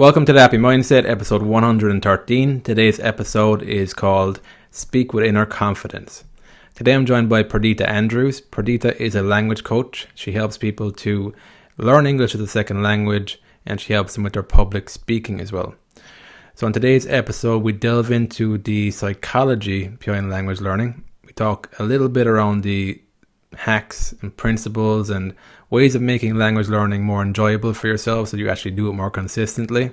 Welcome to the Happy Mindset, episode 113. Today's episode is called Speak with Inner Confidence. Today I'm joined by Perdita Andrews. Perdita is a language coach. She helps people to learn English as a second language, and she helps them with their public speaking as well. So in today's episode, we delve into the psychology behind language learning. We talk a little bit around the hacks and principles and ways of making language learning more enjoyable for yourself so you actually do it more consistently.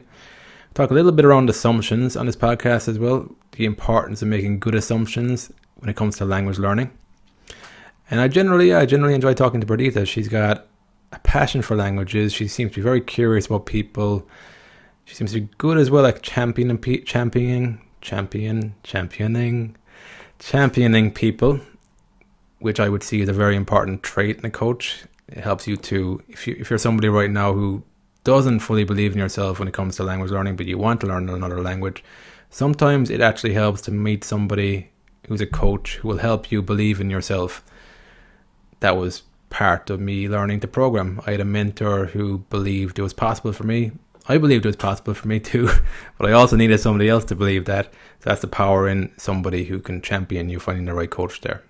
Talk a little bit around assumptions on this podcast as well, the importance of making good assumptions when it comes to language learning. And I generally enjoy talking to Perdita. She's got a passion for languages. She seems to be very curious about people. She seems to be good as well at championing people, which I would see as a very important trait in a coach. It helps you to, if you're somebody right now who doesn't fully believe in yourself when it comes to language learning, but you want to learn another language, sometimes it actually helps to meet somebody who's a coach who will help you believe in yourself. That was part of me learning the program. I had a mentor who believed it was possible for me. I believed it was possible for me too, but I also needed somebody else to believe that. So that's the power in somebody who can champion you finding the right coach there.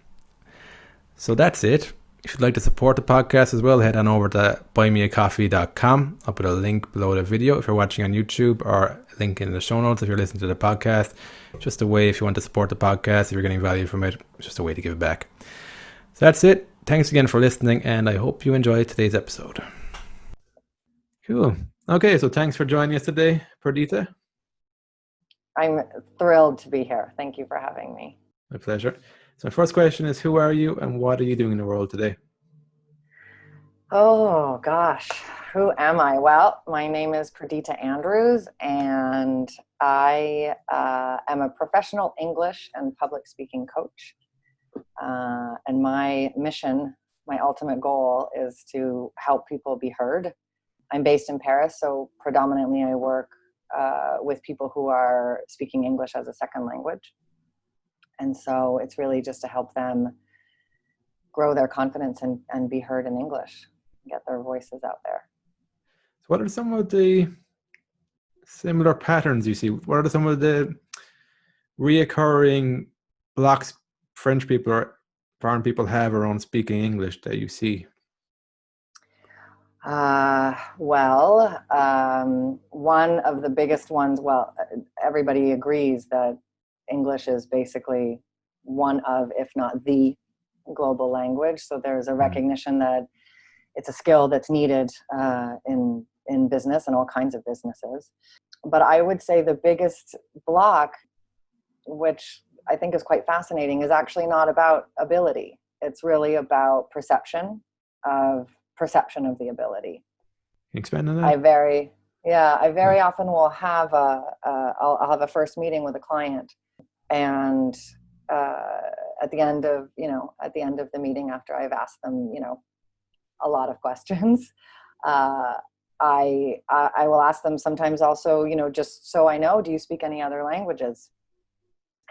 So that's it. If you'd like to support the podcast as well, head on over to buymeacoffee.com. I'll put a link below the video if you're watching on YouTube, or a link in the show notes if you're listening to the podcast. Just a way, if you want to support the podcast, if you're getting value from it, it's just a way to give it back. So that's it. Thanks again for listening, and I hope you enjoyed today's episode. Cool. Okay, so thanks for joining us today, Perdita. I'm thrilled to be here. Thank you for having me. My pleasure. So my first question is, who are you and what are you doing in the world today? Oh gosh, who am I? Well, my name is Perdita Andrews, and I am a professional English and public speaking coach. And my mission, my ultimate goal, is to help people be heard. I'm based in Paris, so predominantly I work with people who are speaking English as a second language. And so it's really just to help them grow their confidence and be heard in English, get their voices out there. So what are some of the similar patterns you see? What are some of the reoccurring blocks French people or foreign people have around speaking English that you see? One of the biggest ones, everybody agrees that English is basically one of, if not the global language. So there's a recognition that it's a skill that's needed in business and all kinds of businesses. But I would say the biggest block, which I think is quite fascinating, is actually not about ability. It's really about perception of the ability. Can you expand on that? I very often will have I'll have a first meeting with a client, and at the end of the meeting, after I've asked them, a lot of questions, I will ask them sometimes also, just so I know, do you speak any other languages?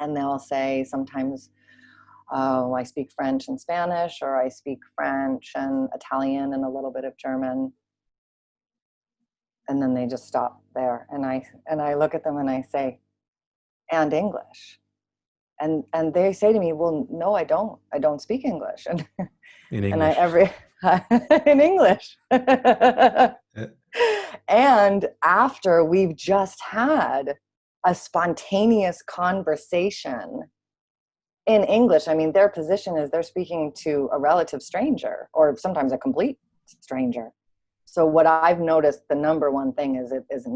And they'll say sometimes, oh, I speak French and Spanish, or I speak French and Italian and a little bit of German. And then they just stop there. And I look at them and I say, and English. And they say to me, well, no, I don't speak English. And in English. In English. And after we've just had a spontaneous conversation in English, I mean, their position is they're speaking to a relative stranger, or sometimes a complete stranger. So what I've noticed, the number one thing is it has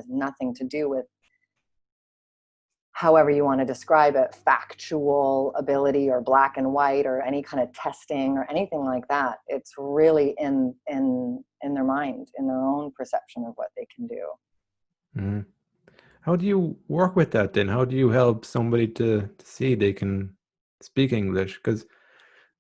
nothing to do with, however you want to describe it, factual ability or black and white or any kind of testing or anything like that. It's really in their mind, in their own perception of what they can do. Mm. How do you work with that then? How do you help somebody to see they can speak English? Because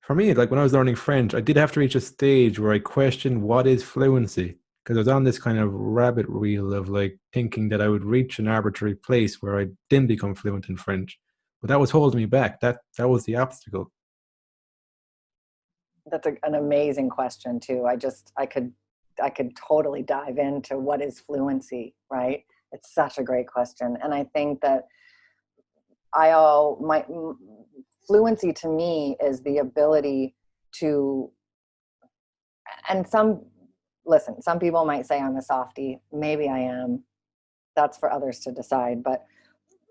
for me, like when I was learning French, I did have to reach a stage where I questioned what is fluency, because I was on this kind of rabbit wheel of like thinking that I would reach an arbitrary place where I didn't become fluent in French. But that was holding me back. That was the obstacle. That's an amazing question too. I could totally dive into what is fluency, right? It's such a great question. And I think that fluency to me is the ability to, and some people might say I'm a softie. Maybe I am. That's for others to decide. But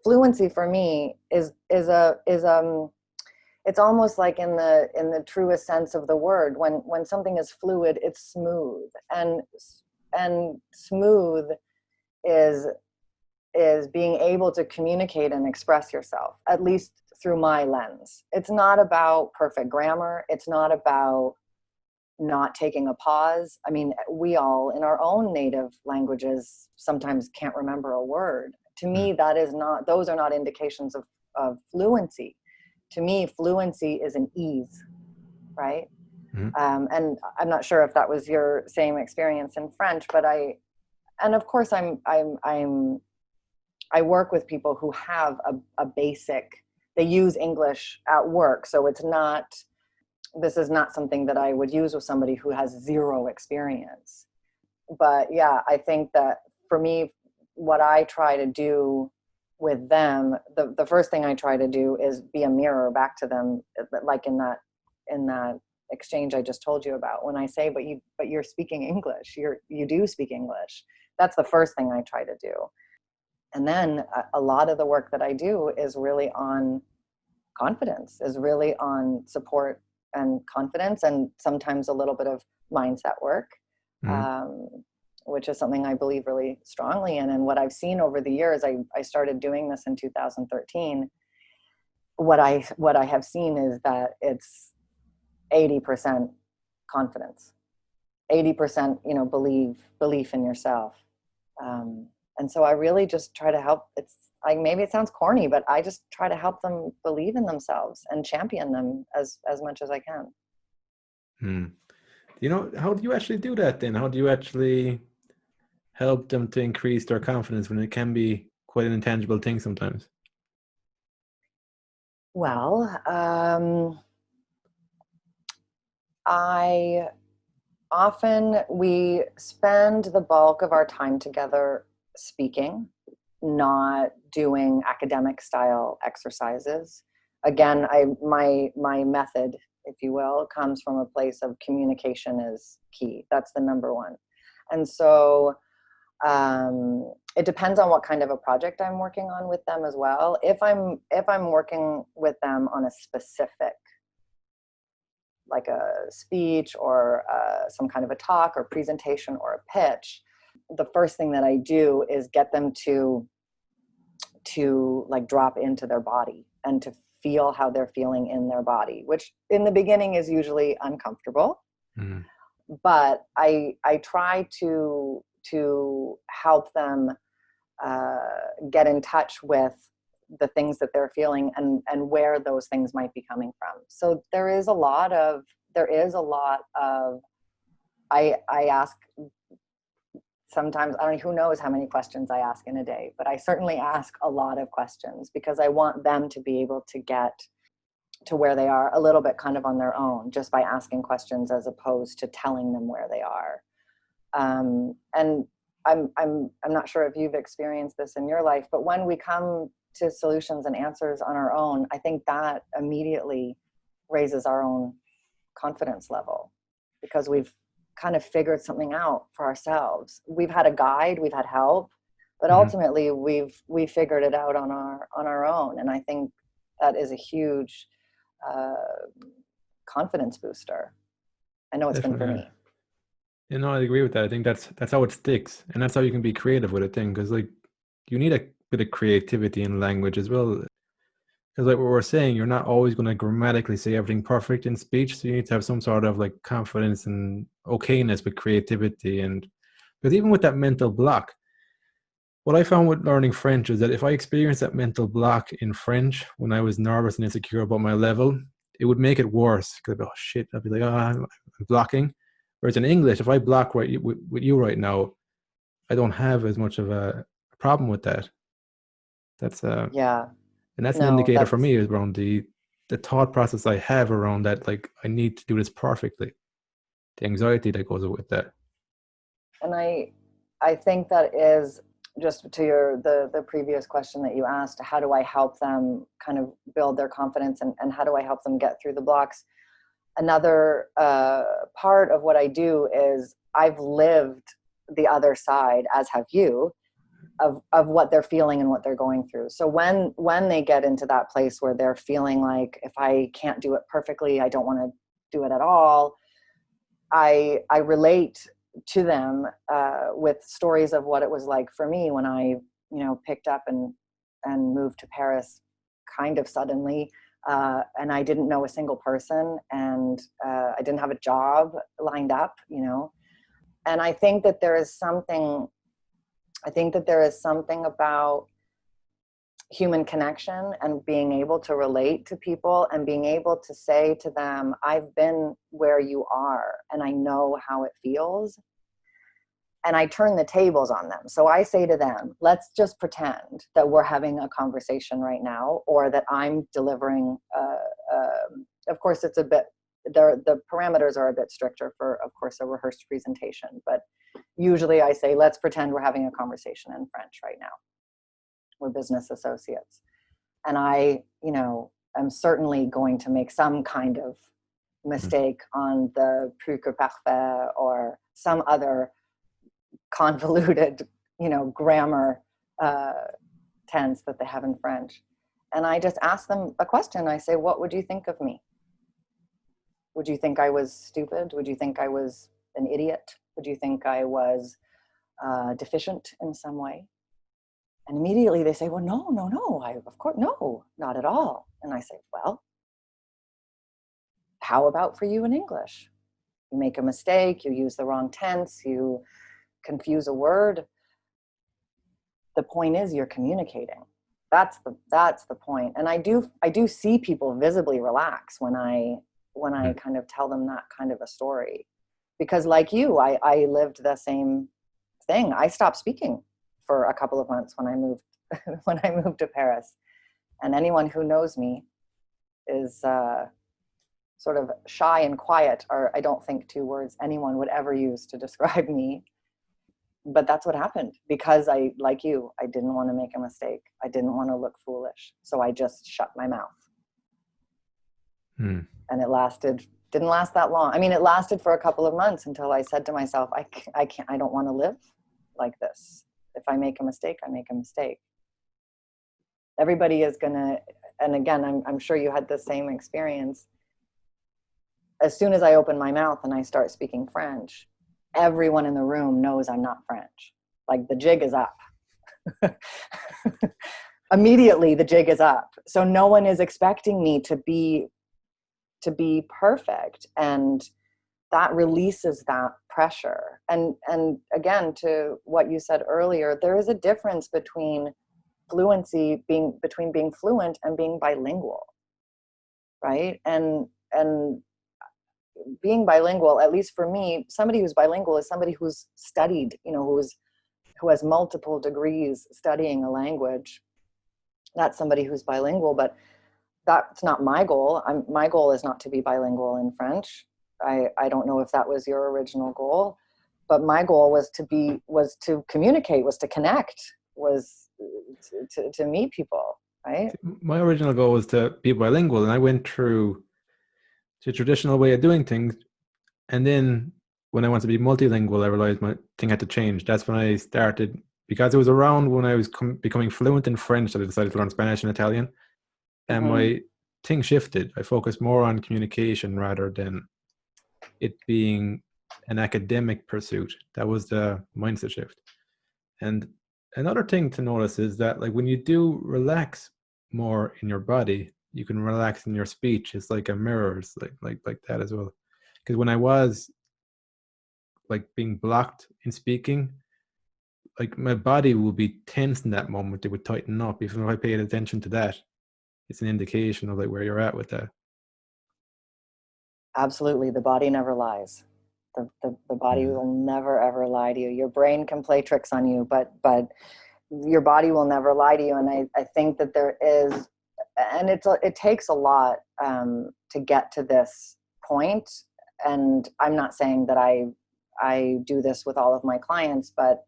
fluency for me is it's almost like in the truest sense of the word. When something is fluid, it's smooth, and smooth is being able to communicate and express yourself, at least through my lens. It's not about perfect grammar. It's not about not taking a pause. I mean, we all in our own native languages sometimes can't remember a word. To me, those are not indications of fluency. To me, fluency is an ease, right? Mm-hmm. And I'm not sure if that was your same experience in French, but and of course I work with people who have a basic, they use English at work. So this is not something that I would use with somebody who has zero experience. But yeah, I think that for me, what I try to do with them, the first thing I try to do is be a mirror back to them, like in that exchange I just told you about. When I say, but you're speaking English, you do speak English. That's the first thing I try to do. And then a lot of the work that I do is really on confidence, is really on support and confidence, and sometimes a little bit of mindset work, which is something I believe really strongly in. And what I've seen over the years, I started doing this in 2013. What I have seen is that it's 80% confidence, 80%, belief in yourself. And so I really just try to help. It's like, maybe it sounds corny, but I just try to help them believe in themselves and champion them as much as I can. How do you actually do that then? How do you actually help them to increase their confidence when it can be quite an intangible thing sometimes? Well, we spend the bulk of our time together speaking, not doing academic style exercises. Again, my method, if you will, comes from a place of communication is key. That's the number one. And so it depends on what kind of a project I'm working on with them as well. If I'm working with them on a specific, like a speech or some kind of a talk or presentation or a pitch, the first thing that I do is get them to like drop into their body and to feel how they're feeling in their body, which in the beginning is usually uncomfortable. But I try to help them get in touch with the things that they're feeling and where those things might be coming from. So there is a lot of I ask sometimes, I don't know, who knows how many questions I ask in a day, but I certainly ask a lot of questions because I want them to be able to get to where they are a little bit kind of on their own, just by asking questions as opposed to telling them where they are. And I'm not sure if you've experienced this in your life, but when we come to solutions and answers on our own, I think that immediately raises our own confidence level because we've kind of figured something out for ourselves. We've had a guide, we've had help, but ultimately we figured it out on our own. And I think that is a huge confidence booster. I know it's Definitely. been for me. I agree with that. I think that's how it sticks, and that's how you can be creative with a thing. Because like, you need a bit of creativity in language as well. Because like what we're saying, you're not always going to grammatically say everything perfect in speech, so you need to have some sort of like confidence and okayness with creativity. And because even with that mental block, what I found with learning French is that if I experienced that mental block in French when I was nervous and insecure about my level, it would make it worse. Because I'd be, oh shit, I'd be like, oh, I'm blocking. Whereas in English, if I block with you right now, I don't have as much of a problem with that. That's Yeah, and that's an no, indicator for that's me around the thought process I have around that. Like, I need to do this perfectly. The anxiety that goes with that. And I think that is just to the previous question that you asked, how do I help them kind of build their confidence, and how do I help them get through the blocks? Another part of what I do is I've lived the other side, as have you, of what they're feeling and what they're going through. So when they get into that place where they're feeling like, if I can't do it perfectly, I don't want to do it at all, I relate to them with stories of what it was like for me when I, picked up and moved to Paris kind of suddenly. And I didn't know a single person, and I didn't have a job lined up, And I think that there is something about human connection and being able to relate to people and being able to say to them, I've been where you are and I know how it feels. And I turn the tables on them. So I say to them, let's just pretend that we're having a conversation right now, or that I'm delivering, of course, it's a bit, the parameters are a bit stricter for, of course, a rehearsed presentation. But usually I say, let's pretend we're having a conversation in French right now. We're business associates. And I, am certainly going to make some kind of mistake on the plus que parfait or some other convoluted, grammar tense that they have in French. And I just ask them a question. I say, what would you think of me? Would you think I was stupid? Would you think I was an idiot? Would you think I was deficient in some way? And immediately they say, well, no, of course, no, not at all. And I say, well, how about for you in English? You make a mistake, you use the wrong tense, you confuse a word. The point is you're communicating. That's the point. And I do see people visibly relax when I kind of tell them that kind of a story. Because like you, I lived the same thing. I stopped speaking for a couple of months when I moved to Paris. And anyone who knows me is sort of shy and quiet, or I don't think two words anyone would ever use to describe me. But that's what happened, because like you, I didn't want to make a mistake. I didn't want to look foolish. So I just shut my mouth. And it didn't last that long. I mean, it lasted for a couple of months until I said to myself, I don't want to live like this. If I make a mistake, I make a mistake. Everybody is gonna, and again, I'm sure you had the same experience. As soon as I open my mouth and I start speaking French, everyone in the room knows I'm not French. Like, the jig is up. Immediately the jig is up. So no one is expecting me to be perfect, and that releases that pressure. And again, to what you said earlier, there is a difference between fluency between being fluent and being bilingual, right? And being bilingual, at least for me, somebody who's bilingual is somebody who's studied, who has multiple degrees studying a language. That's somebody who's bilingual. But that's not my goal. My goal is not to be bilingual in French. I don't know if that was your original goal, but my goal was to communicate, was to connect, was to meet people, right? My original goal was to be bilingual, and I went through the traditional way of doing things. And then when I wanted to be multilingual, I realized my thing had to change. That's when I started, because it was around when I was becoming fluent in French that I decided to learn Spanish and Italian. And my thing shifted. I focused more on communication rather than it being an academic pursuit. That was the mindset shift. And another thing to notice is that, like, when you do relax more in your body, you can relax in your speech. It's like a mirror. It's like that as well. Because when I was like being blocked in speaking, like my body will be tense in that moment. It would tighten up. Even if I paid attention to that, it's an indication of like where you're at with that. Absolutely. The body never lies. The body will never, ever lie to you. Your brain can play tricks on you, but your body will never lie to you. And I think that there is, and it takes a lot to get to this point. And I'm not saying that I do this with all of my clients, but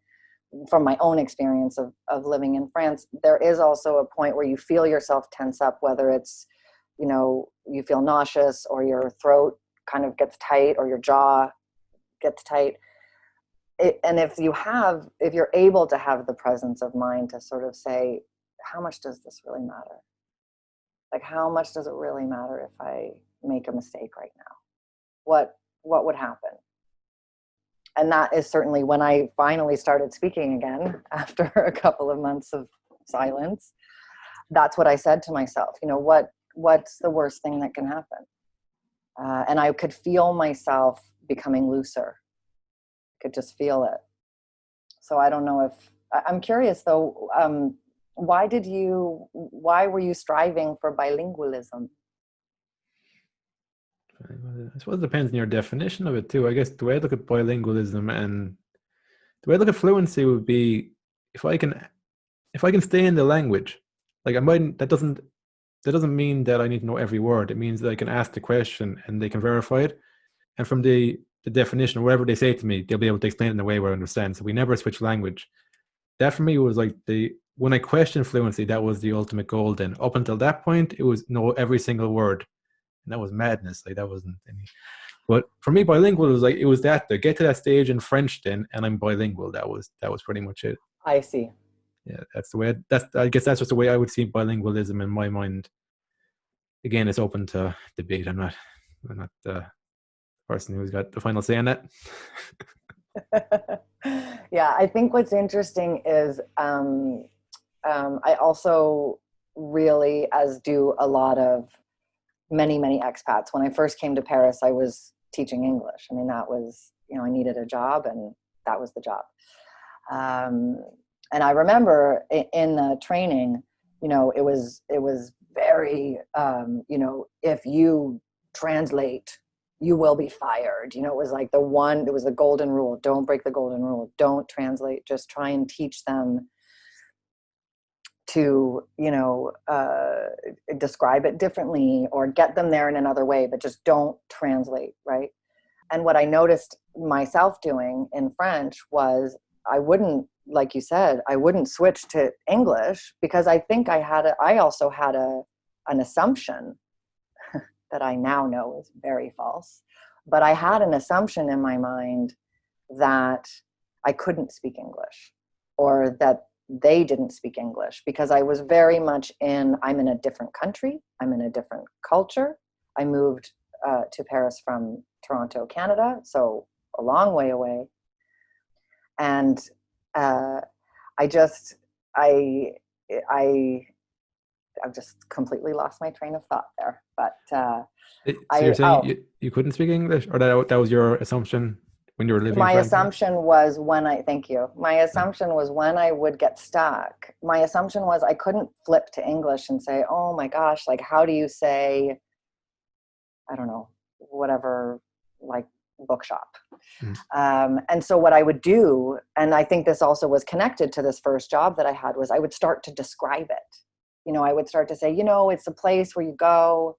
from my own experience of living in France, there is also a point where you feel yourself tense up, whether it's, you feel nauseous or your throat kind of gets tight or your jaw gets tight. And if you're able to have the presence of mind to sort of say, how much does this really matter? Like, how much does it really matter if I make a mistake right now? What would happen? And that is certainly when I finally started speaking again after a couple of months of silence. That's what I said to myself. What's the worst thing that can happen? And I could feel myself becoming looser. I could just feel it. So I don't know if I'm curious though. Why were you striving for bilingualism? I suppose it depends on your definition of it too. I guess the way I look at bilingualism and the way I look at fluency would be if I can stay in the language. Like that doesn't mean that I need to know every word. It means that I can ask the question and they can verify it. And from the definition or whatever they say to me, they'll be able to explain it in a way where I understand. So we never switch language. That for me was like when I questioned fluency, that was the ultimate goal. Then up until that point, it was know every single word. And that was madness. Like that wasn't any. But for me, bilingual was like it was that to get to that stage in French then, and I'm bilingual. That was pretty much it. I see. Yeah, that's the way. I guess that's just the way I would see bilingualism in my mind. Again, it's open to debate. I'm not the person who's got the final say on that. Yeah, I think what's interesting is I also really, as do a lot of many expats, when I first came to Paris, I was teaching English. I mean, that was, I needed a job and that was the job. And I remember in the training, it was very, if you translate, you will be fired. It was like it was the golden rule. Don't break the golden rule. Don't translate. Just try and teach them to, describe it differently or get them there in another way, but just don't translate, right? And what I noticed myself doing in French was I wouldn't, like you said, I wouldn't switch to English because I think I also had an assumption that I now know is very false. But I had an assumption in my mind that I couldn't speak English or that they didn't speak English because I was very much I'm in a different country. I'm in a different culture. I moved to Paris from Toronto, Canada, so a long way away. And I've just completely lost my train of thought there. But So you're saying you couldn't speak English, or that was your assumption when you were living in my France? assumption was thank you. My assumption was when I would get stuck, my assumption was I couldn't flip to English and say, oh my gosh, like, how do you say, I don't know, whatever, like bookshop. And so what I would do, and I think this also was connected to this first job that I had, was I would start to describe it. I would start to say, it's a place where you go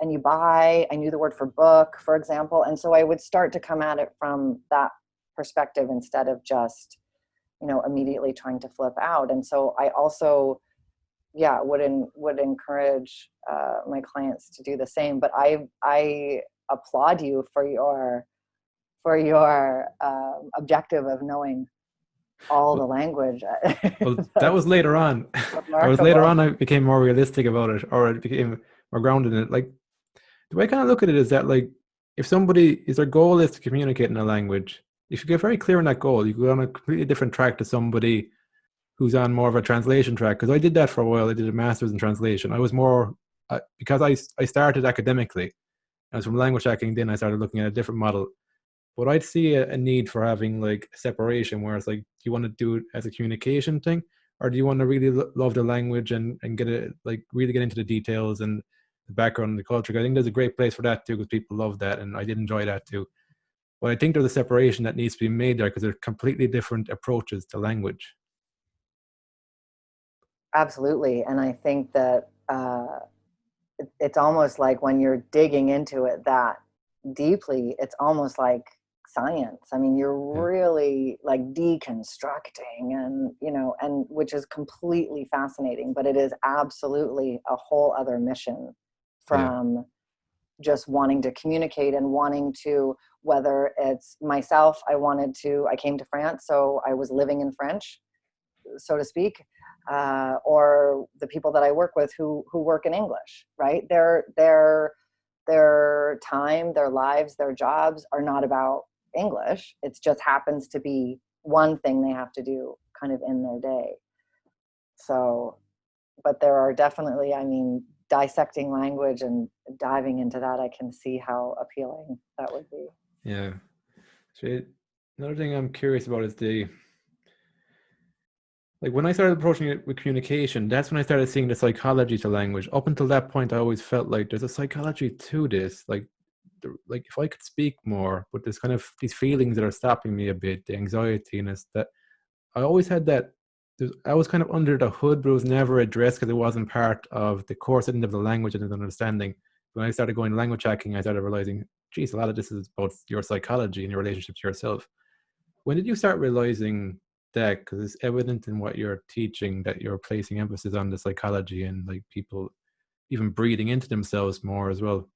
and you buy. I knew the word for book, for example. And so I would start to come at it from that perspective instead of just, immediately trying to flip out. And so I also, would encourage my clients to do the same. But I applaud you for your objective of knowing all the language. Well, that was later on. That was later on I became more realistic about it, or I became more grounded in it. Like the way I kind of look at it is that, like, if their goal is to communicate in a language, if you get very clear on that goal, you go on a completely different track to somebody who's on more of a translation track. Because I did that for a while. I did a master's in translation. I was more because I started academically. I was from language hacking. Then I started looking at a different model. But I'd see a need for having like a separation where it's like, do you want to do it as a communication thing, or do you want to really love the language and get it, like really get into the details and the background and the culture? I think there's a great place for that too, because people love that, and I did enjoy that too. But I think there's a separation that needs to be made there because they're completely different approaches to language. Absolutely. And I think that it's almost like when you're digging into it that deeply, it's almost like science. I mean, you're Yeah. really like deconstructing, and and which is completely fascinating, but it is absolutely a whole other mission Yeah. from just wanting to communicate and wanting to, whether it's myself, I came to France, so I was living in French, so to speak, or the people that I work with who work in English, right? Their time, their lives, their jobs are not about English. It just happens to be one thing they have to do kind of in their day. So, but there are definitely, I mean, dissecting language and diving into that, I can see how appealing that would be. Yeah. So another thing I'm curious about is like when I started approaching it with communication, that's when I started seeing the psychology to language. Up until that point, I always felt like there's a psychology to this. Like if I could speak more, but there's kind of these feelings that are stopping me a bit, the anxiety and that I always had that. I was kind of under the hood, but it was never addressed because it wasn't part of the course. I didn't have the language, I didn't understanding. When I started going language hacking, I started realizing, geez, a lot of this is about your psychology and your relationship to yourself. When did you start realizing that? Because it's evident in what you're teaching that you're placing emphasis on the psychology and like people even breathing into themselves more as well.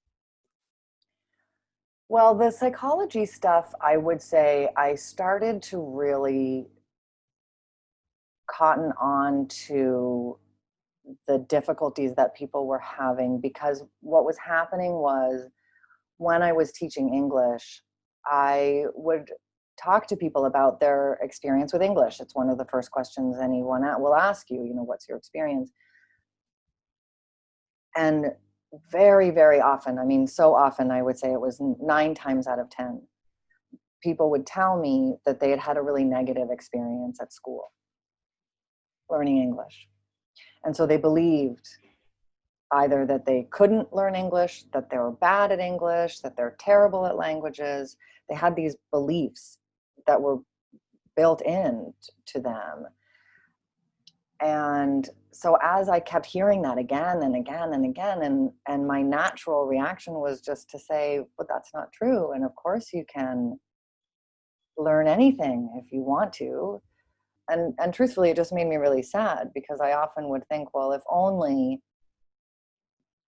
Well, the psychology stuff, I would say I started to really cotton on to the difficulties that people were having, because what was happening was when I was teaching English, I would talk to people about their experience with English. It's one of the first questions anyone will ask you, what's your experience? And very, very often, I mean, so often, I would say it was 9 times out of 10, people would tell me that they had had a really negative experience at school learning English. And so they believed either that they couldn't learn English, that they were bad at English, that they're terrible at languages. They had these beliefs that were built in to them. And so as I kept hearing that again and again and again, and my natural reaction was just to say, but that's not true. And of course you can learn anything if you want to. And truthfully, it just made me really sad, because I often would think, well, if only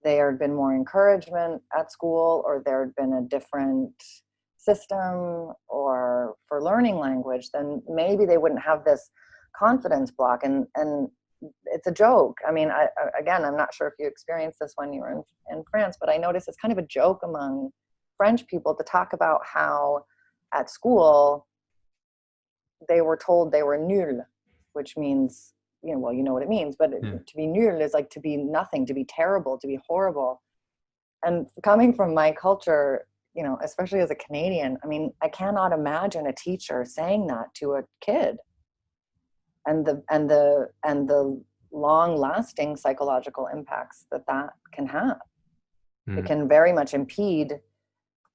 there had been more encouragement at school, or there had been a different system or for learning language, then maybe they wouldn't have this confidence block. And it's a joke. I mean, again, I'm not sure if you experienced this when you were in France, but I noticed it's kind of a joke among French people to talk about how at school they were told they were nul, which means, well, you know what it means, but Yeah. to be nul is like to be nothing, to be terrible, to be horrible. And coming from my culture, especially as a Canadian, I mean, I cannot imagine a teacher saying that to a kid, and the long lasting psychological impacts that can have. It Mm. can very much impede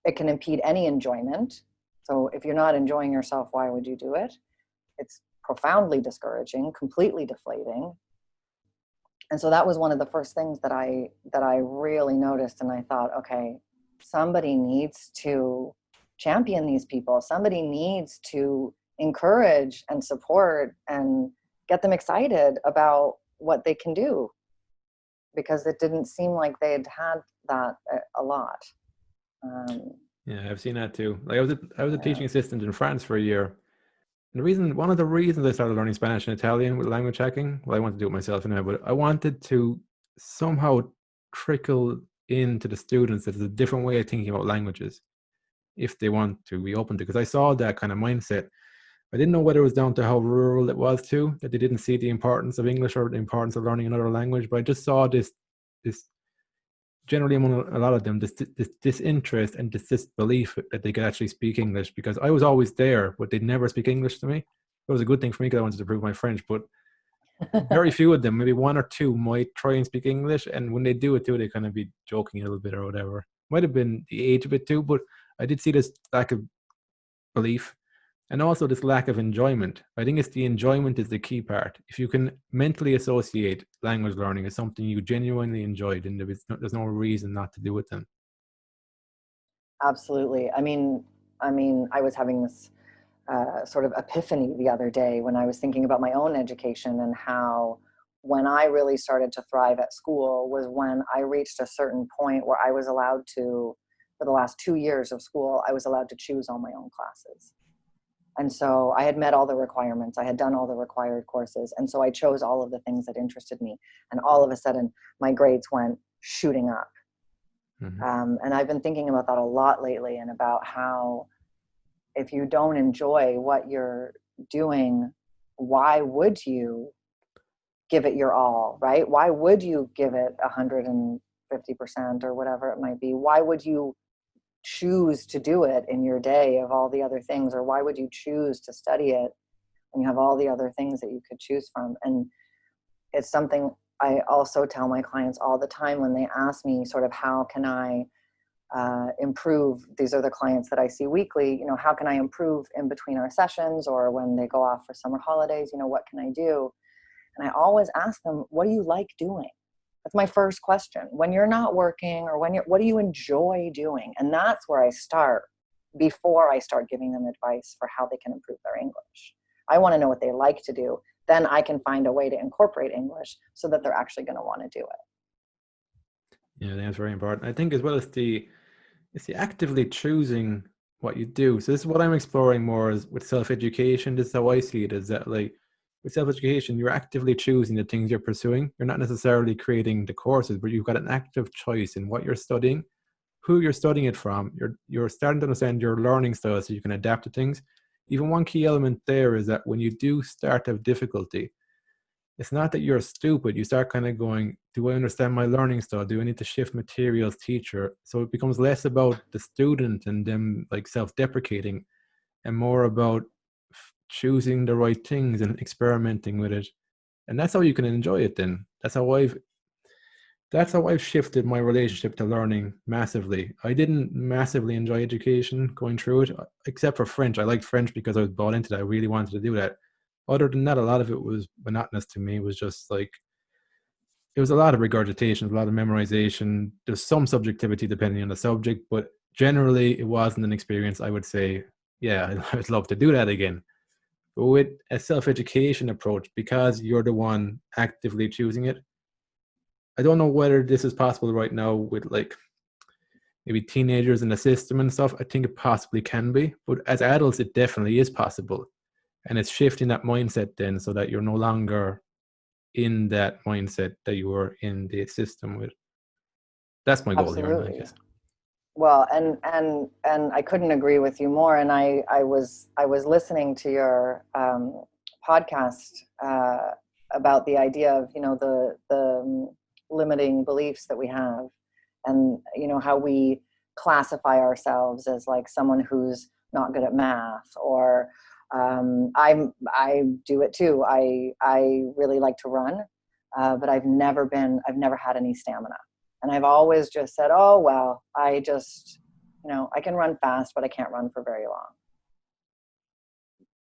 any enjoyment. So if you're not enjoying yourself, why would you do it? It's profoundly discouraging, completely deflating. And so that was one of the first things that I really noticed, and I thought, okay, somebody needs to champion these people. Somebody needs to encourage and support and get them excited about what they can do, because it didn't seem like they had had that a lot. Um, Yeah, I've seen that too. Like I was a yeah. teaching assistant in France for a year. One of the reasons I started learning Spanish and Italian with language hacking, well, I wanted to do it myself anyway, but I wanted to somehow trickle into the students that there's a different way of thinking about languages if they want to be open to. Because I saw that kind of mindset. I didn't know whether it was down to how rural it was too, that they didn't see the importance of English or the importance of learning another language, but I just saw this generally among a lot of them, this disinterest and this disbelief that they could actually speak English, because I was always there, but they'd never speak English to me. It was a good thing for me because I wanted to prove my French, but very few of them, maybe one or two, might try and speak English, and when they do it too, they kind of be joking a little bit or whatever. Might have been the age of it too, but I did see this lack of belief and also this lack of enjoyment. I think it's the enjoyment is the key part. If you can mentally associate language learning as something you genuinely enjoy, then there's no reason not to do it then. Absolutely. I mean, I mean, I was having this sort of epiphany the other day when I was thinking about my own education, and how when I really started to thrive at school was when I reached a certain point where I was allowed to, for the last 2 years of school, I was allowed to choose all my own classes. And so I had met all the requirements. I had done all the required courses. And so I chose all of the things that interested me. And all of a sudden, my grades went shooting up. And I've been thinking about that a lot lately, and about how if you don't enjoy what you're doing, why would you give it your all, right? Why would you give it 150% or whatever it might be? Why would you choose to do it in your day of all the other things? Or why would you choose to study it when you have all the other things that you could choose from? And it's something I also tell my clients all the time when they ask me sort of, how can I improve? These are the clients that I see weekly. How can I improve in between our sessions, or when they go off for summer holidays? What can I do? And I always ask them, what do you like doing? That's my first question. When you're not working, or what do you enjoy doing? And that's where I start before I start giving them advice for how they can improve their English. I want to know what they like to do. Then I can find a way to incorporate English so that they're actually going to want to do it. Yeah, that's very important. I think as well as the actively choosing what you do. So this is what I'm exploring more is with self-education. This is how I see it, is that like with self-education, you're actively choosing the things you're pursuing. You're not necessarily creating the courses, but you've got an active choice in what you're studying, who you're studying it from. You're starting to understand your learning style so you can adapt to things. Even one key element there is that when you do start to have difficulty, it's not that you're stupid. You start kind of going, do I understand my learning style? Do I need to shift materials, teacher? So it becomes less about the student and them like self-deprecating, and more about choosing the right things and experimenting with it. And that's how you can enjoy it then. That's how I've shifted my relationship to learning massively. I didn't massively enjoy education going through it, except for French. I liked French because I was bought into that. I really wanted to do that. Other than that, a lot of it was monotonous to me. It was just like, it was a lot of regurgitation, a lot of memorization. There's some subjectivity depending on the subject, but generally it wasn't an experience I would say, yeah, I'd love to do that again. But with a self-education approach, because you're the one actively choosing it, I don't know whether this is possible right now with like maybe teenagers in the system and stuff. I think it possibly can be, but as adults, it definitely is possible. And it's shifting that mindset then so that you're no longer in that mindset that you were in the system with. That's my goal here, I Absolutely. guess. Well, and I couldn't agree with you more. And I was listening to your podcast about the idea of the limiting beliefs that we have, and how we classify ourselves as like someone who's not good at math, or I do it too. I really like to run, but I've never had any stamina. And I've always just said, oh, well, I can run fast, but I can't run for very long.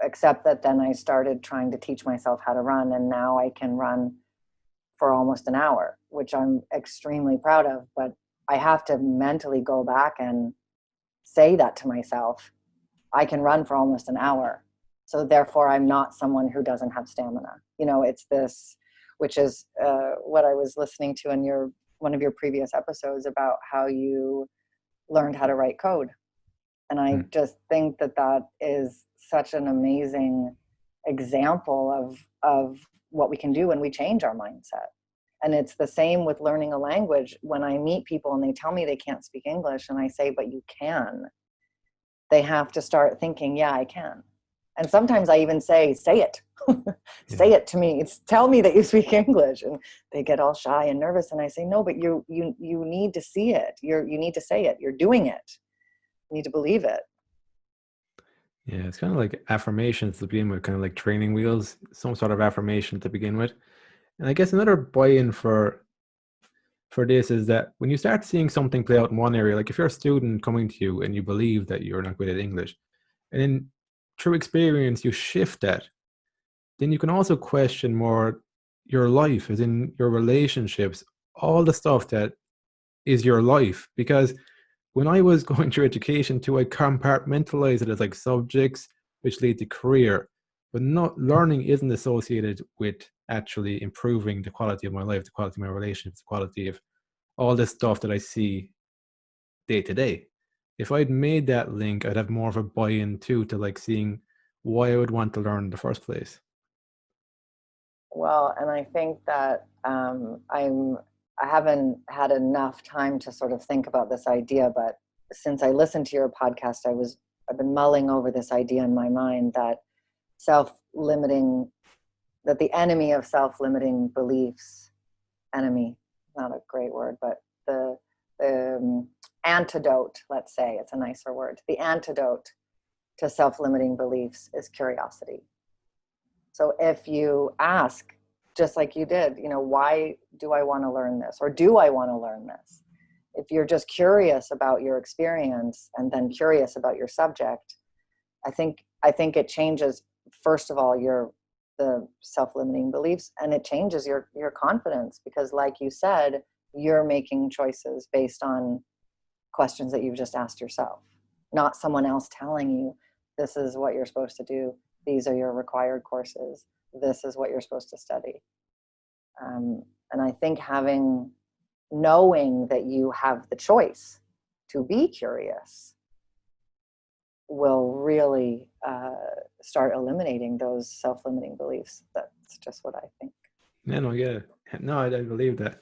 Except that then I started trying to teach myself how to run, and now I can run for almost an hour, which I'm extremely proud of. But I have to mentally go back and say that to myself. I can run for almost an hour. So therefore, I'm not someone who doesn't have stamina. It's this, which is what I was listening to in one of your previous episodes about how you learned how to write code. And I just think that is such an amazing example of what we can do when we change our mindset. And it's the same with learning a language. When I meet people and they tell me they can't speak English, and I say, but you can, they have to start thinking, yeah, I can. And sometimes I even say it. Say it to me. Tell me that you speak English. And they get all shy and nervous. And I say, no, but you need to see it. You need to say it. You're doing it. You need to believe it. Yeah, it's kind of like affirmations to begin with, kind of like training wheels, some sort of affirmation to begin with. And I guess another buy-in for this is that when you start seeing something play out in one area, like if you're a student coming to you and you believe that you're not good at English, and then through experience you shift that, then you can also question more your life, as in your relationships, all the stuff that is your life. Because when I was going through education too, I compartmentalized it as like subjects which lead to career. But not learning isn't associated with actually improving the quality of my life, the quality of my relationships, the quality of all this stuff that I see day to day. If I'd made that link, I'd have more of a buy-in too to like seeing why I would want to learn in the first place. Well, and I think that I haven't had enough time to sort of think about this idea, but since I listened to your podcast, I've been mulling over this idea in my mind that self-limiting, that the enemy of self-limiting beliefs, enemy, not a great word, but the antidote, let's say, it's a nicer word. The antidote to self-limiting beliefs is curiosity. So if you ask, just like you did, why do I want to learn this? Or do I want to learn this? If you're just curious about your experience and then curious about your subject, I think it changes, first of all, the self-limiting beliefs, and it changes your confidence, because like you said, you're making choices based on questions that you've just asked yourself, not someone else telling you this is what you're supposed to do. These are your required courses. This is what you're supposed to study. And I think knowing that you have the choice to be curious will really start eliminating those self-limiting beliefs. That's just what I think. Yeah. No, I believe that.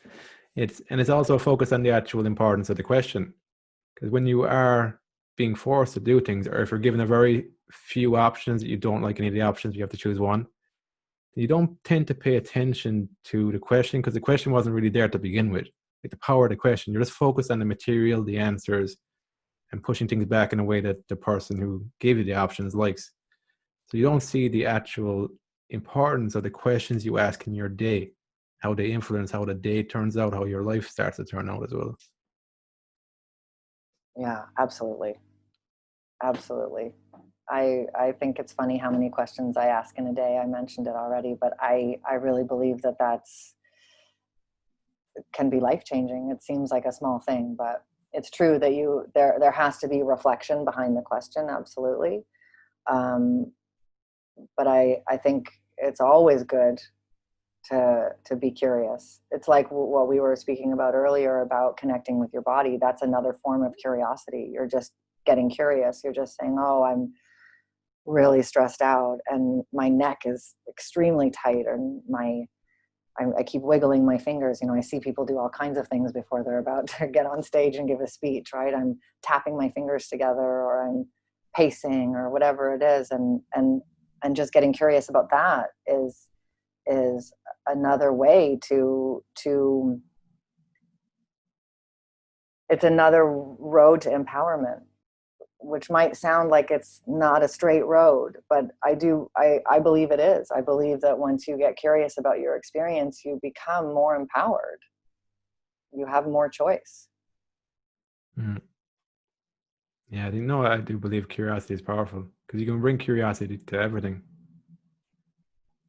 It's also focused on the actual importance of the question. Because when you are being forced to do things, or if you're given a very few options that you don't like any of the options, you have to choose one, you don't tend to pay attention to the question, because the question wasn't really there to begin with. Like the power of the question, you're just focused on the material, the answers, and pushing things back in a way that the person who gave you the options likes. So you don't see the actual importance of the questions you ask in your day, how they influence how the day turns out, how your life starts to turn out as well. Yeah, absolutely. Absolutely. I think it's funny how many questions I ask in a day. I mentioned it already, but I really believe that can be life-changing. It seems like a small thing, but it's true that there has to be reflection behind the question. Absolutely. But I think it's always good to be curious. It's like what we were speaking about earlier about connecting with your body. That's another form of curiosity. You're just getting curious. You're just saying, oh, I'm really stressed out and my neck is extremely tight, and I keep wiggling my fingers. I see people do all kinds of things before they're about to get on stage and give a speech, right? I'm tapping my fingers together, or I'm pacing, or whatever it is. And just getting curious about that is another way to it's another road to empowerment, which might sound like it's not a straight road, but I believe it is. I believe that once you get curious about your experience, you become more empowered. You have more choice. Mm. Yeah, I do believe curiosity is powerful, because you can bring curiosity to everything.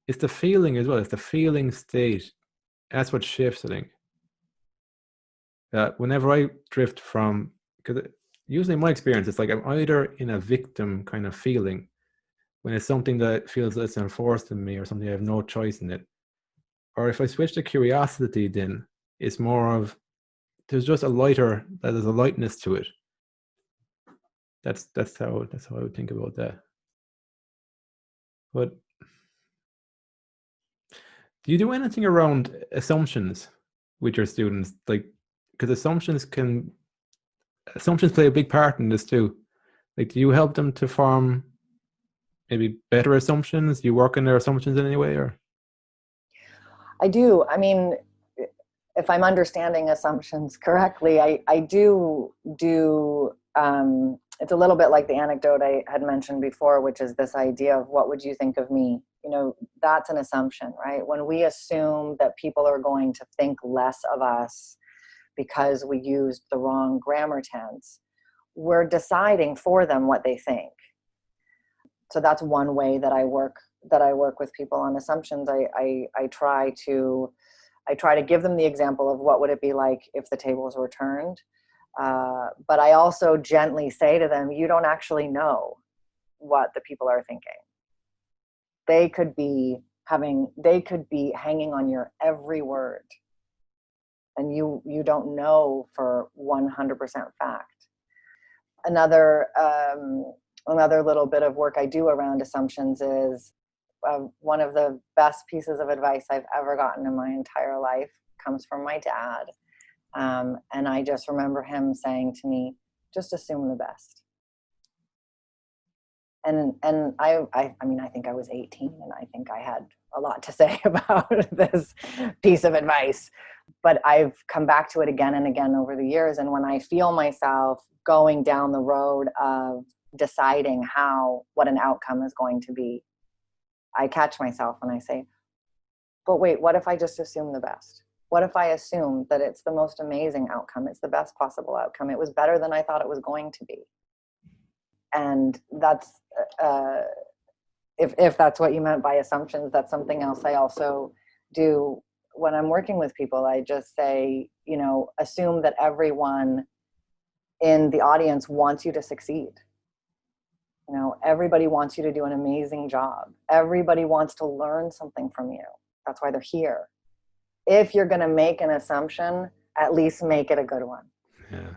It's the feeling as well. It's the feeling state. That's what shifts, I think. Whenever I drift from, because usually in my experience, it's like I'm either in a victim kind of feeling, when it's something that feels that's enforced in me, or something I have no choice in it. Or if I switch to curiosity, then it's more of, there's a lightness to it. That's how I would think about that. But do you do anything around assumptions with your students? Like, because assumptions play a big part in this too. Like, do you help them to form maybe better assumptions? Do you work on their assumptions in any way, or? I do. I mean, if I'm understanding assumptions correctly, I do it's a little bit like the anecdote I had mentioned before, which is this idea of what would you think of me? That's an assumption, right? When we assume that people are going to think less of us because we used the wrong grammar tense, we're deciding for them what they think. So that's one way that I work with people on assumptions. I try to give them the example of what would it be like if the tables were turned. But I also gently say to them, you don't actually know what the people are thinking. They could be hanging on your every word, and you don't know for 100% fact. Another little bit of work I do around assumptions is one of the best pieces of advice I've ever gotten in my entire life comes from my dad. And I just remember him saying to me, just assume the best. And I mean, I think I was 18, and I think I had a lot to say about this piece of advice. But I've come back to it again and again over the years. And when I feel myself going down the road of deciding what an outcome is going to be, I catch myself and I say, but wait, what if I just assume the best? What if I assume that it's the most amazing outcome? It's the best possible outcome. It was better than I thought it was going to be. And that's, if that's what you meant by assumptions, that's something else I also do when I'm working with people. I just say, assume that everyone in the audience wants you to succeed. Everybody wants you to do an amazing job. Everybody wants to learn something from you. That's why they're here. If you're going to make an assumption, at least make it a good one. Yeah.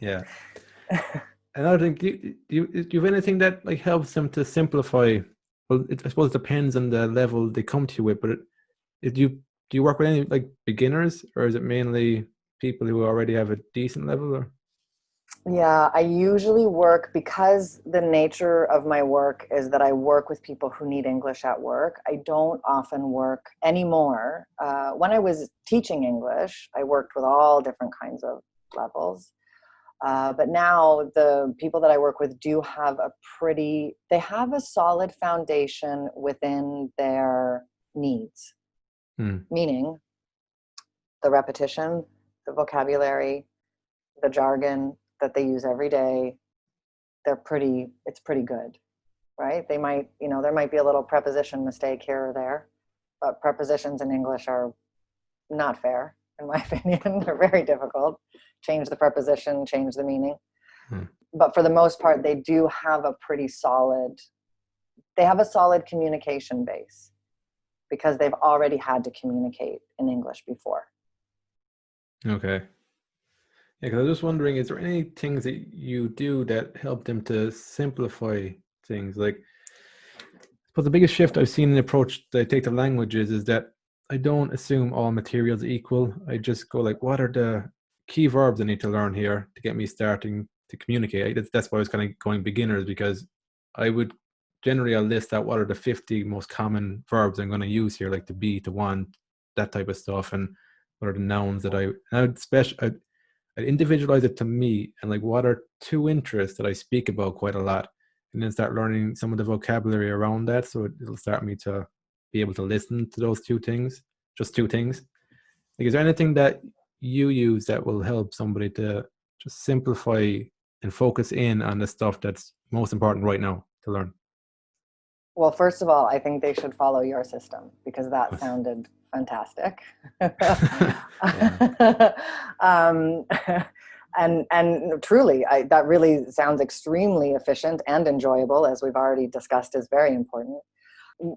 Yeah. Another thing, do you have anything that like helps them to simplify? Well, I suppose it depends on the level they come to you with, but do you work with any like beginners, or is it mainly people who already have a decent level? Or Yeah, I usually work, because the nature of my work is that I work with people who need English at work. I don't often work anymore. When I was teaching English, I worked with all different kinds of levels. But now the people that I work with do have they have a solid foundation within their needs, meaning the repetition, the vocabulary, the jargon that they use every day. It's pretty good, right? They might, there might be a little preposition mistake here or there, but prepositions in English are not fair, in my opinion. They're very difficult. Change the preposition, change the meaning. But for the most part, they do have a solid communication base, because they've already had to communicate in English before. Okay. Yeah, because I was just wondering, is there any things that you do that help them to simplify things? Like, but the biggest shift I've seen in the approach that I take to languages is that I don't assume all materials equal. I just go like, what are the key verbs I need to learn here to get me starting to communicate? That's why I was kind of going beginners, because I would generally I'll list out what are the 50 most common verbs I'm going to use here, like to be, to want, that type of stuff, and what are the nouns that I'd individualize it to me, and like what are two interests that I speak about quite a lot, and then start learning some of the vocabulary around that, so it'll start me to be able to listen to those two things, just two things. Like, is there anything that you use that will help somebody to just simplify and focus in on the stuff that's most important right now to learn? Well, first of all, I think they should follow your system, because that sounded fantastic. um, and truly, that really sounds extremely efficient and enjoyable, as we've already discussed, is very important.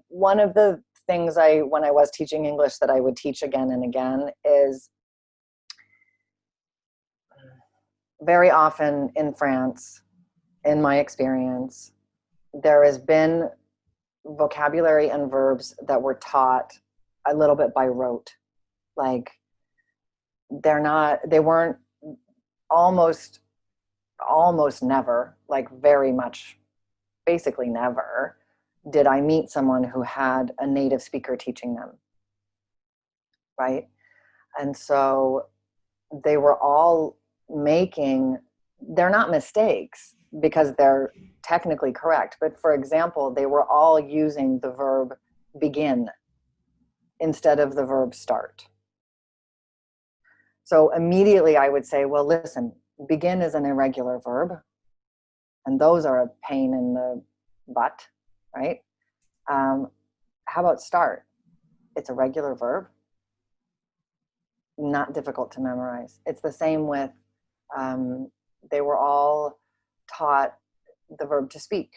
One of the things when I was teaching English, that I would teach again and again is, very often in France, in my experience, there has been vocabulary and verbs that were taught a little bit by rote. Like, they weren't, almost never, like very much, basically never, did I meet someone who had a native speaker teaching them, right? And so they were all they're not mistakes, because they're technically correct, but for example, they were all using the verb begin instead of the verb start. So immediately I would say, well, listen, begin is an irregular verb, and those are a pain in the butt, right? How about start? It's a regular verb. not difficult to memorize. It's the same with, they were all taught the verb to speak.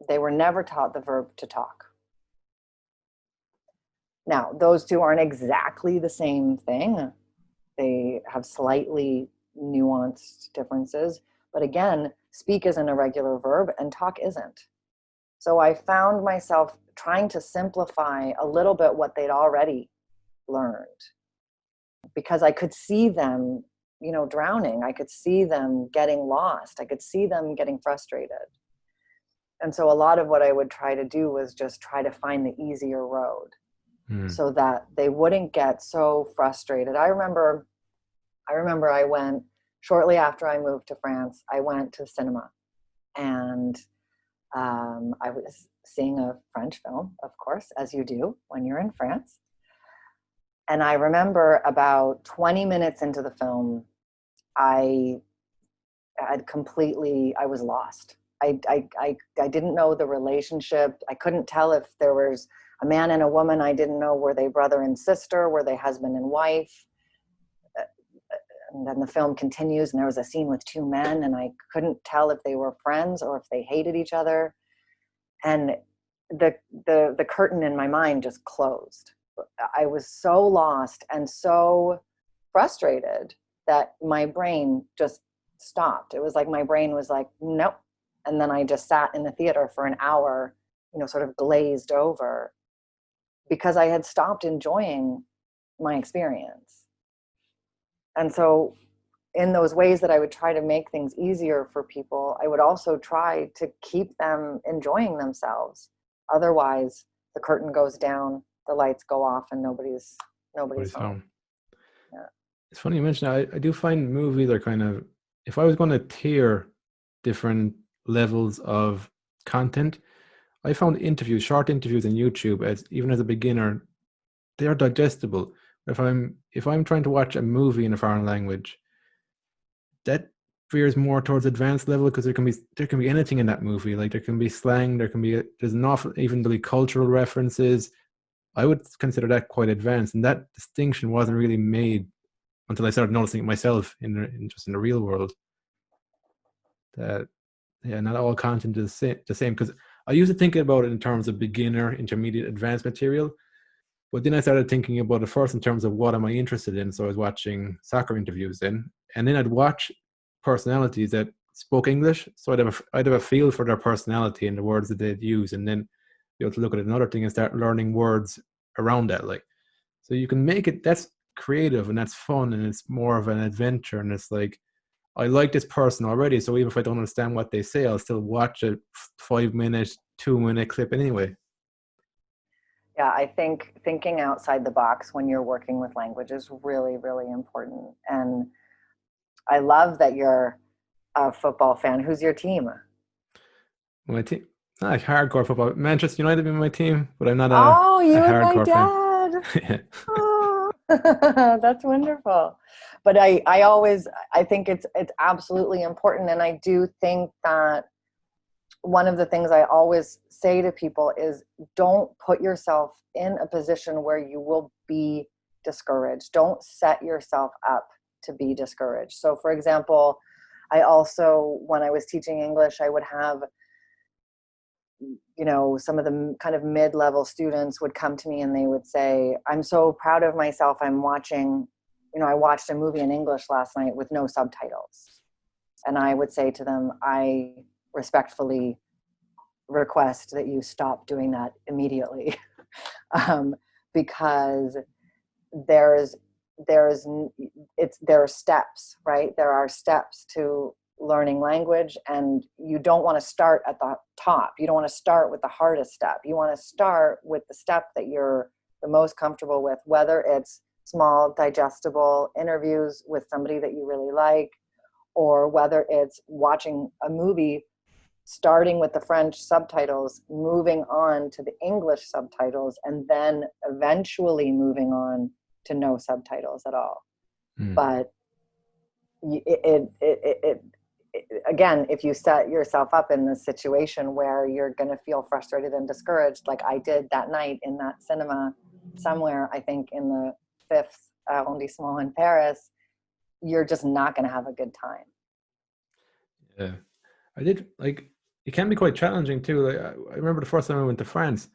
They were never taught the verb to talk. Now, those two aren't exactly the same thing. They have slightly nuanced differences. But again, speak is an irregular verb and talk isn't. So I found myself trying to simplify a little bit what they'd already learned, because I could see them, drowning. I could see them getting lost. I could see them getting frustrated. And so a lot of what I would try to do was just try to find the easier road so that they wouldn't get so frustrated. I remember I went, shortly after I moved to France, I went to cinema, and I was seeing a French film, of course, as you do when you're in France. And I remember about 20 minutes into the film, I was lost. I didn't know the relationship. I couldn't tell if there was a man and a woman. I didn't know, were they brother and sister? Were they husband and wife? And then the film continues, and there was a scene with two men, and I couldn't tell if they were friends or if they hated each other. And the curtain in my mind just closed. I was so lost and so frustrated that my brain just stopped. It was like my brain was like, nope. And then I just sat in the theater for an hour, sort of glazed over, because I had stopped enjoying my experience. And so in those ways that I would try to make things easier for people, I would also try to keep them enjoying themselves. Otherwise, the curtain goes down, the lights go off, and nobody's home. Yeah. It's funny you mention that. I do find movies are kind of, if I was going to tier different levels of content, I found short interviews on YouTube, as even as a beginner, they are digestible. If I'm trying to watch a movie in a foreign language, that veers more towards advanced level, because there can be anything in that movie. Like there can be slang, there's an awful, even the cultural references. I would consider that quite advanced, and that distinction wasn't really made until I started noticing it myself in just in the real world. That not all content is the same. Because I used to think about it in terms of beginner, intermediate, advanced material, but then I started thinking about it first in terms of what am I interested in. So I was watching soccer interviews then, and then I'd watch personalities that spoke English, so I'd have a feel for their personality and the words that they'd use, and then be able to look at another thing and start learning words around that. Like, so you can make it, that's creative and that's fun, and it's more of an adventure, and it's like, I like this person already, so even if I don't understand what they say, I'll still watch a 5 minute, 2 minute clip anyway. Yeah, I think thinking outside the box when you're working with language is really, really important. And I love that you're a football fan. Who's your team? My team, not like hardcore football. Manchester United be my team, but I'm not Oh, a you and my hardcore fan. dad. Oh, that's wonderful. But I think it's absolutely important. And I do think that one of the things I always say to people is, don't put yourself in a position where you will be discouraged. Don't set yourself up to be discouraged. So for example, I also, when I was teaching English, I would have, some of the kind of mid-level students would come to me and they would say, I'm so proud of myself. I'm watching, I watched a movie in English last night with no subtitles. And I would say to them, I respectfully request that you stop doing that immediately. Because there are steps, right? There are steps to learning language, and you don't want to start at the top. You don't want to start with the hardest step. You want to start with the step that you're the most comfortable with, whether it's small, digestible interviews with somebody that you really like, or whether it's watching a movie, starting with the French subtitles, moving on to the English subtitles, and then eventually moving on to no subtitles at all. But again, if you set yourself up in this situation where you're going to feel frustrated and discouraged, like I did that night in that cinema somewhere, I think in the fifth arrondissement in Paris, you're just not going to have a good time. Yeah. I did like it can be quite challenging too. Like I remember the first time I went to France,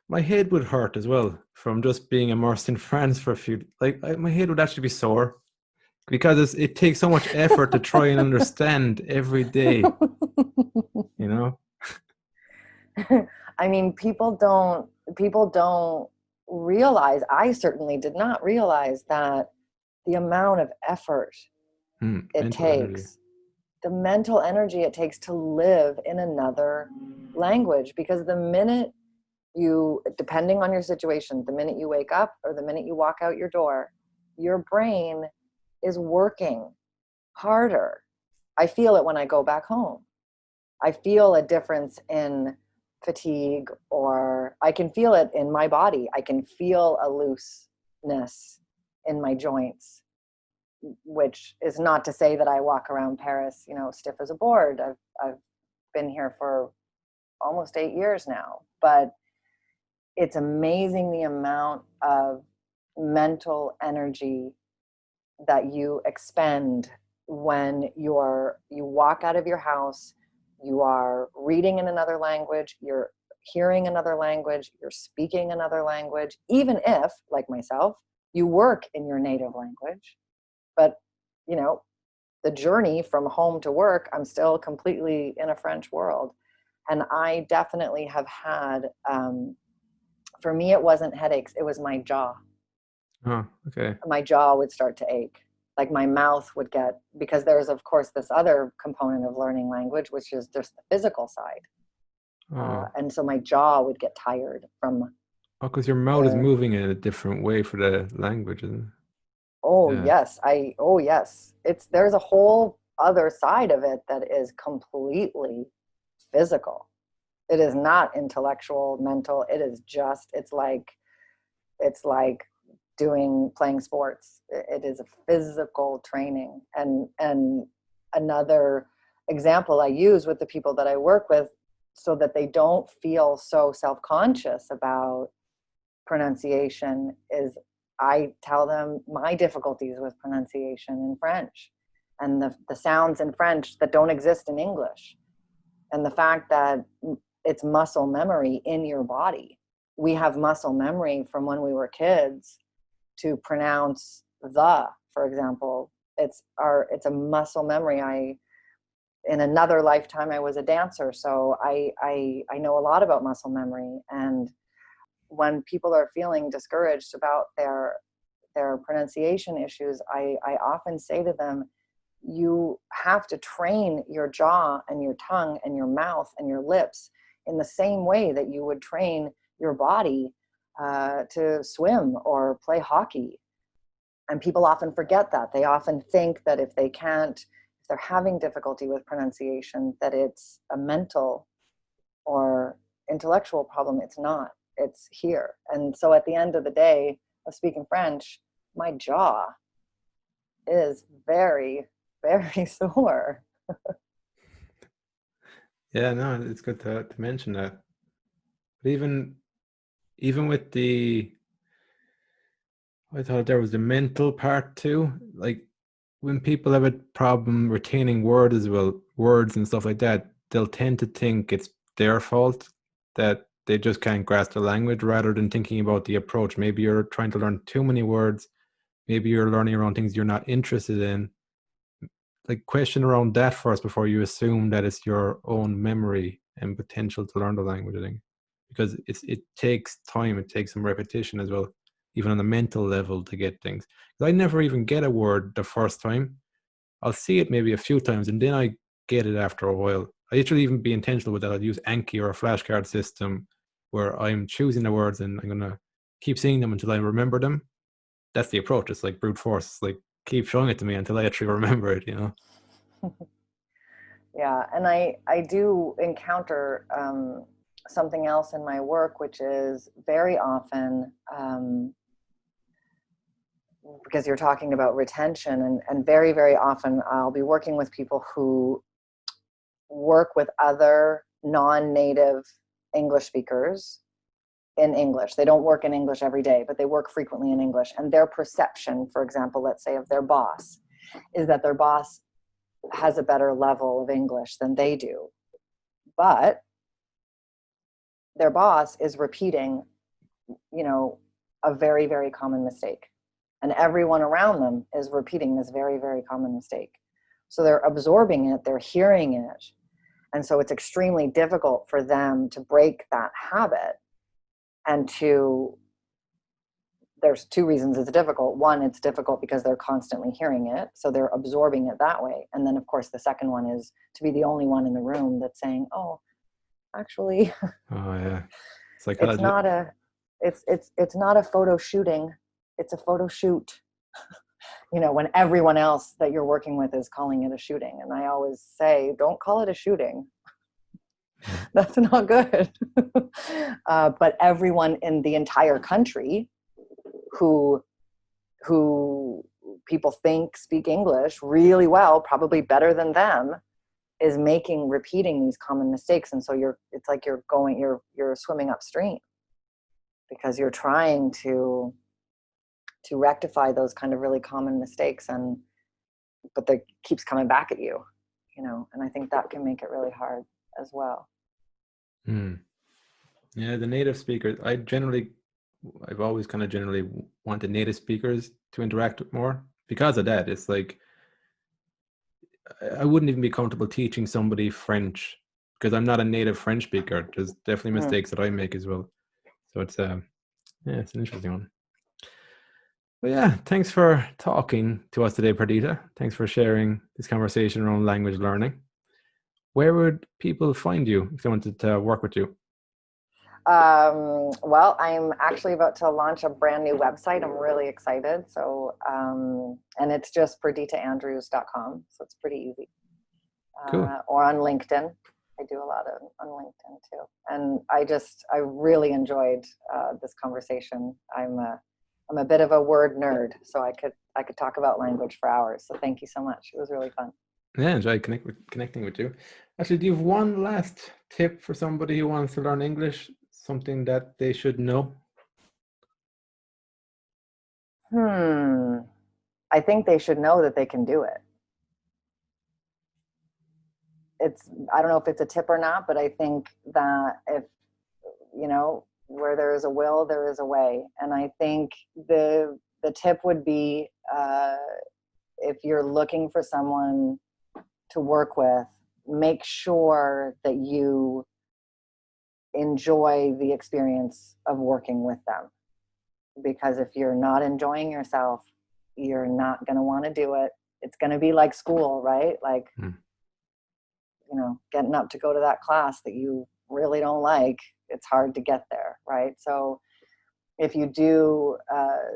my head would hurt as well from just being immersed in France for a few. My head would actually be sore because it takes so much effort to try and understand every day. You know? I mean, people don't realize, I certainly did not realize that the amount of effort it Mental energy. takes, the mental energy it takes to live in another language. Because the minute you, depending on your situation, the minute you wake up or the minute you walk out your door, your brain is working harder. I feel it when I go back home. I feel a difference in fatigue, or I can feel it in my body. I can feel a looseness in my joints, which is not to say that I walk around Paris, stiff as a board. I've been here for almost 8 years now, but it's amazing the amount of mental energy that you expend when you walk out of your house, you are reading in another language, you're hearing another language, you're speaking another language, even if, like myself, you work in your native language. But you know the journey from home to work, I'm still completely in a French world. And I definitely have had, for me, it wasn't headaches, it was my jaw. Oh, okay. My jaw would start to ache. Like my mouth would get, because there's of course this other component of learning language, which is just the physical side. Oh. And so my jaw would get tired from Oh, because your mouth is the, moving in a different way for the language, isn't oh it? Yeah. yes, oh yes. There's a whole other side of it that is completely physical. It is not intellectual, mental. It's like playing sports. It is a physical training. And another example I use with the people that I work with, so that they don't feel so self-conscious about pronunciation, is I tell them my difficulties with pronunciation in French, and the sounds in French that don't exist in English, and the fact that it's muscle memory in your body. We have muscle memory from when we were kids to pronounce the, for example. It's a muscle memory. In another lifetime I was a dancer, so I know a lot about muscle memory. And when people are feeling discouraged about their pronunciation issues, I often say to them, you have to train your jaw and your tongue and your mouth and your lips in the same way that you would train your body to swim or play hockey. And people often forget that. They often think that if they're having difficulty with pronunciation, that it's a mental or intellectual problem. It's not. It's here. And so at the end of the day of speaking French, my jaw is very, very sore. Yeah, no, it's good to mention that. But even with I thought there was the mental part too. Like when people have a problem retaining words as well, words and stuff like that, they'll tend to think it's their fault that they just can't grasp the language rather than thinking about the approach. Maybe you're trying to learn too many words. Maybe you're learning around things you're not interested in. Like question around that first before you assume that it's your own memory and potential to learn the language, I think. Because it takes time, it takes some repetition as well, even on the mental level to get things. 'Cause I never even get a word the first time. I'll see it maybe a few times and then I get it after a while. I usually even be intentional with that. I'll use Anki or a flashcard system where I'm choosing the words and I'm gonna keep seeing them until I remember them. That's the approach. It's like brute force. It's like keep showing it to me until I actually remember it, you know? Yeah, and I do encounter something else in my work, which is very often, because you're talking about retention, and very, very often I'll be working with people who work with other non-native English speakers, in English. They don't work in English every day, but they work frequently in English. And their perception, for example, let's say of their boss, is that their boss has a better level of English than they do. But their boss is repeating, a very, very common mistake. And everyone around them is repeating this very, very common mistake. So they're absorbing it, they're hearing it. And so it's extremely difficult for them to break that habit. And there's two reasons it's difficult. One, it's difficult because they're constantly hearing it. So they're absorbing it that way. And then of course, the second one is to be the only one in the room that's saying, oh, actually, Oh yeah, it's psychology. not a, it's not a photo shooting. It's a photo shoot. When everyone else that you're working with is calling it a shooting. And I always say, don't call it a shooting. That's not good. But everyone in the entire country who people think speak English really well, probably better than them, is repeating these common mistakes. And so it's like you're swimming upstream because you're trying to rectify those kind of really common mistakes, but that keeps coming back at you, and I think that can make it really hard as well. Yeah, the native speakers, I've always kind of generally wanted native speakers to interact with more because of that. It's like I wouldn't even be comfortable teaching somebody French because I'm not a native French speaker. There's definitely mistakes that I make as well. So it's it's an interesting one. But yeah, thanks for talking to us today, Perdita. Thanks for sharing this conversation around language learning. Where would people find you if they wanted to work with you? Well, I'm actually about to launch a brand new website. I'm really excited. So, and it's just perditaandrews.com. So it's pretty easy. Cool. Or on LinkedIn. I do a lot on LinkedIn too. And I really enjoyed this conversation. I'm a bit of a word nerd, so I could talk about language for hours. So thank you so much. It was really fun. Yeah, enjoy connecting with you. Actually, do you have one last tip for somebody who wants to learn English? Something that they should know? I think they should know that they can do it. I don't know if it's a tip or not, but I think that if, where there is a will, there is a way. And I think the tip would be, if you're looking for someone to work with, make sure that you enjoy the experience of working with them. Because if you're not enjoying yourself, you're not going to want to do it. It's going to be like school, right? Like, getting up to go to that class that you really don't like, it's hard to get there, right? So if you do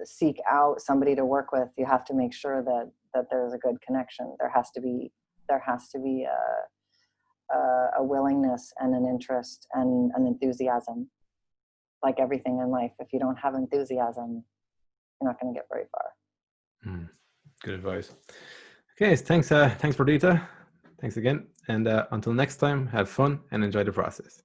seek out somebody to work with, you have to make sure that there's a good connection. There has to be a willingness and an interest and an enthusiasm. Like everything in life, if you don't have enthusiasm, you're not going to get very far. Good advice. Okay, thanks, Perdita. Thanks again. And until next time, have fun and enjoy the process.